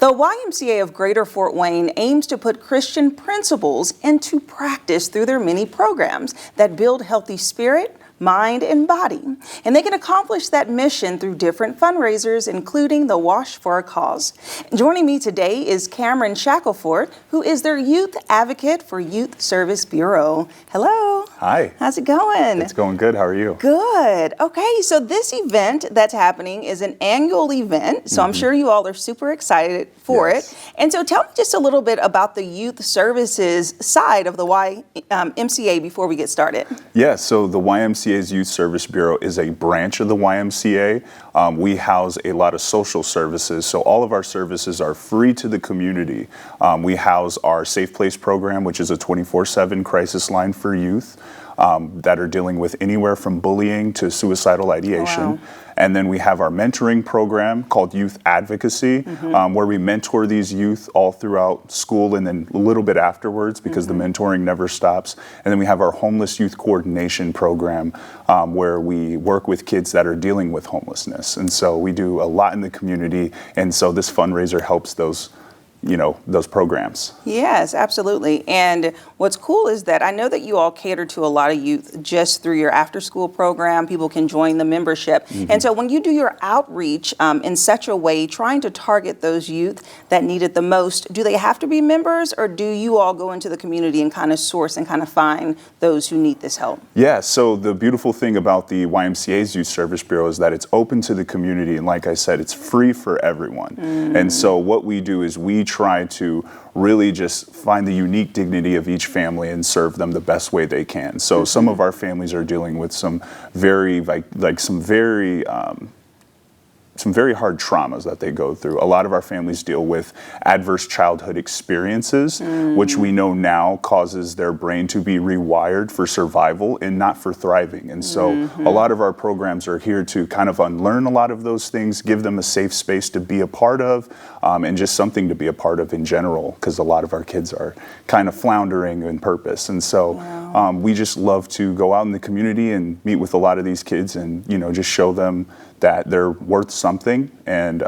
The YMCA of Greater Fort Wayne aims to put Christian principles into practice through their many programs that build healthy spirit, mind, and body. And they can accomplish that mission through different fundraisers, including the Wash for a Cause. Joining me today is Cameron Shackelford, who is their youth advocate for Youth Service Bureau. Hello. Hi. How's it going? It's going good. How are you? Good. Okay, so this event that's happening is an annual event, so I'm sure you all are super excited for it. And so tell me just a little bit about the youth services side of the YMCA before we get started. Yeah, so the YMCA's Youth Service Bureau is a branch of the YMCA. We house a lot of social services, so all of our services are free to the community. We house our Safe Place program, which is a 24/7 crisis line for youth that are dealing with anywhere from bullying to suicidal ideation. Wow. And then we have our mentoring program called Youth Advocacy, where we mentor these youth all throughout school and then a little bit afterwards because the mentoring never stops. And then we have our Homeless Youth Coordination program where we work with kids that are dealing with homelessness. And so we do a lot in the community. And so this fundraiser helps those programs. Yes, absolutely. And what's cool is that I know that you all cater to a lot of youth just through your after school program. People can join the membership. And so when you do your outreach in such a way, trying to target those youth that need it the most, do they have to be members, or do you all go into the community and kind of source and kind of find those who need this help? Yeah, so the beautiful thing about the YMCA's Youth Service Bureau is that it's open to the community. And like I said, it's free for everyone. And so what we do is we try to really just find the unique dignity of each family and serve them the best way they can. So some of our families are dealing with some very hard traumas that they go through. A lot of our families deal with adverse childhood experiences, which we know now causes their brain to be rewired for survival and not for thriving. And so a lot of our programs are here to kind of unlearn a lot of those things, give them a safe space to be a part of, and just something to be a part of in general, because a lot of our kids are kind of floundering in purpose. And so we just love to go out in the community and meet with a lot of these kids and, just show them that they're worth something and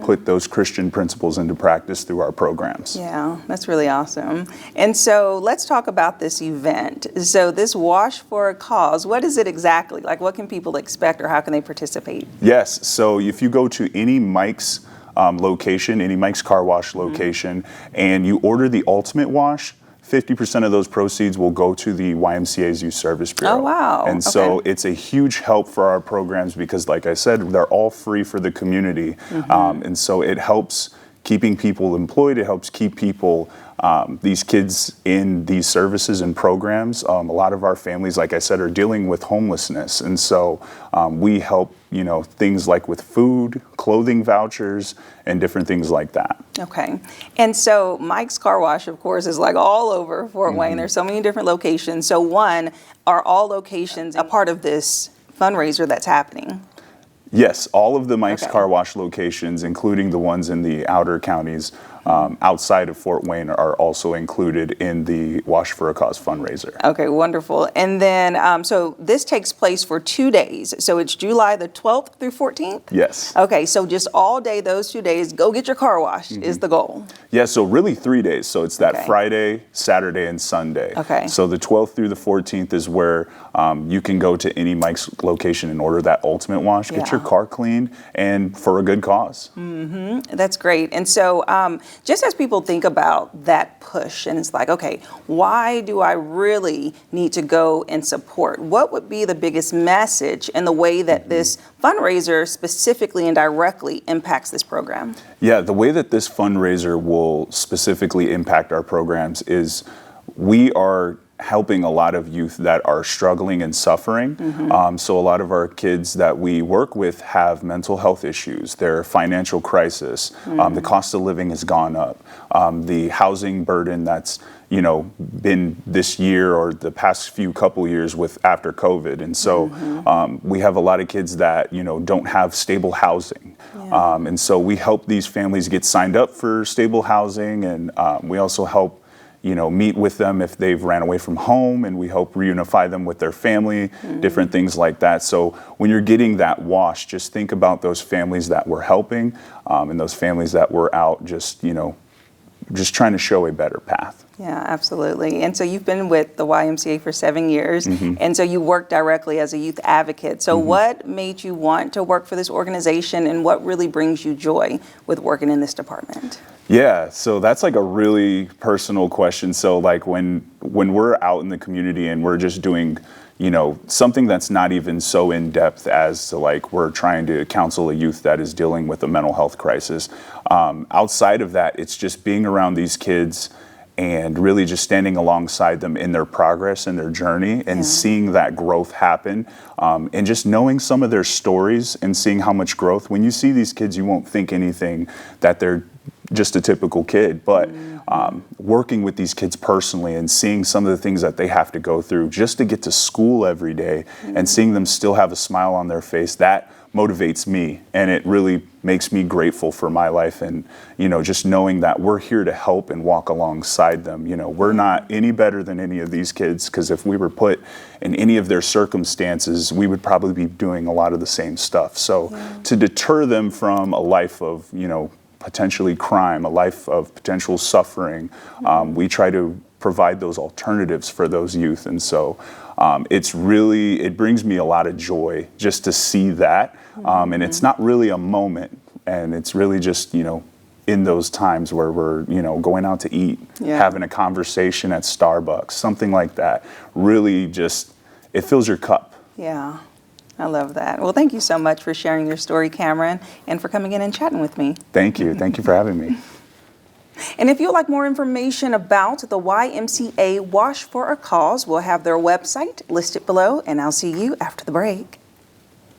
put those Christian principles into practice through our programs. Yeah, that's really awesome. And so let's talk about this event. So this Wash for a Cause, what is it exactly? Like, what can people expect, or how can they participate? Yes, so if you go to any Mike's location, any Mike's Car Wash location, and you order the Ultimate Wash, 50% of those proceeds will go to the YMCA's Youth Service Bureau. Oh, wow. And so it's a huge help for our programs because, like I said, they're all free for the community. And so it helps keeping people employed. It helps keep people, these kids in these services and programs. A lot of our families, like I said, are dealing with homelessness. And so we help, things like with food, clothing vouchers, and different things like that. Okay. And so Mike's Car Wash, of course, is like all over Fort Wayne. There's so many different locations. So are all locations a part of this fundraiser that's happening? Yes, all of the Mike's Car Wash locations, including the ones in the outer counties outside of Fort Wayne, are also included in the Wash for a Cause fundraiser. Okay, wonderful. And then, so this takes place for 2 days. So it's July the 12th through 14th? Yes. Okay, so just all day, those 2 days, go get your car washed is the goal. Yeah, so really 3 days. So it's that Friday, Saturday, and Sunday. Okay. So the 12th through the 14th is where you can go to any Mike's location and order that Ultimate Wash, get your car cleaned, and for a good cause. That's great. And so just as people think about that push, and it's like, okay, why do I really need to go and support? What would be the biggest message in the way that this fundraiser specifically and directly impacts this program? Yeah, the way that this fundraiser will specifically impact our programs is we are helping a lot of youth that are struggling and suffering. So a lot of our kids that we work with have mental health issues, their financial crisis, the cost of living has gone up, the housing burden that's been this year or the past few couple years after COVID. And so we have a lot of kids that, don't have stable housing. And so we help these families get signed up for stable housing, and we also help meet with them if they've ran away from home, and we help reunify them with their family, different things like that. So when you're getting that wash, just think about those families that we're helping, and those families that we're out just trying to show a better path. Yeah, absolutely. And so you've been with the YMCA for 7 years, and so you work directly as a youth advocate. So what made you want to work for this organization, and what really brings you joy with working in this department? Yeah, so that's like a really personal question. So like when we're out in the community and we're just doing, something that's not even so in depth as to like we're trying to counsel a youth that is dealing with a mental health crisis. Outside of that, it's just being around these kids and really just standing alongside them in their progress and their journey, and seeing that growth happen, and just knowing some of their stories and seeing how much growth. When you see these kids, you won't think anything that they're just a typical kid, but working with these kids personally and seeing some of the things that they have to go through just to get to school every day, and seeing them still have a smile on their face, that motivates me, and it really makes me grateful for my life. And just knowing that we're here to help and walk alongside them. We're not any better than any of these kids, because if we were put in any of their circumstances, we would probably be doing a lot of the same stuff. So to deter them from a life of potentially crime, a life of potential suffering, we try to provide those alternatives for those youth. And so it brings me a lot of joy just to see that. And it's not really a moment, and it's really just, in those times where we're, going out to eat, having a conversation at Starbucks, something like that, really just, it fills your cup. Yeah, I love that. Well, thank you so much for sharing your story, Cameron, and for coming in and chatting with me. Thank you. Thank you for having me. And if you'd like more information about the YMCA Wash for a Cause, we'll have their website listed below, and I'll see you after the break.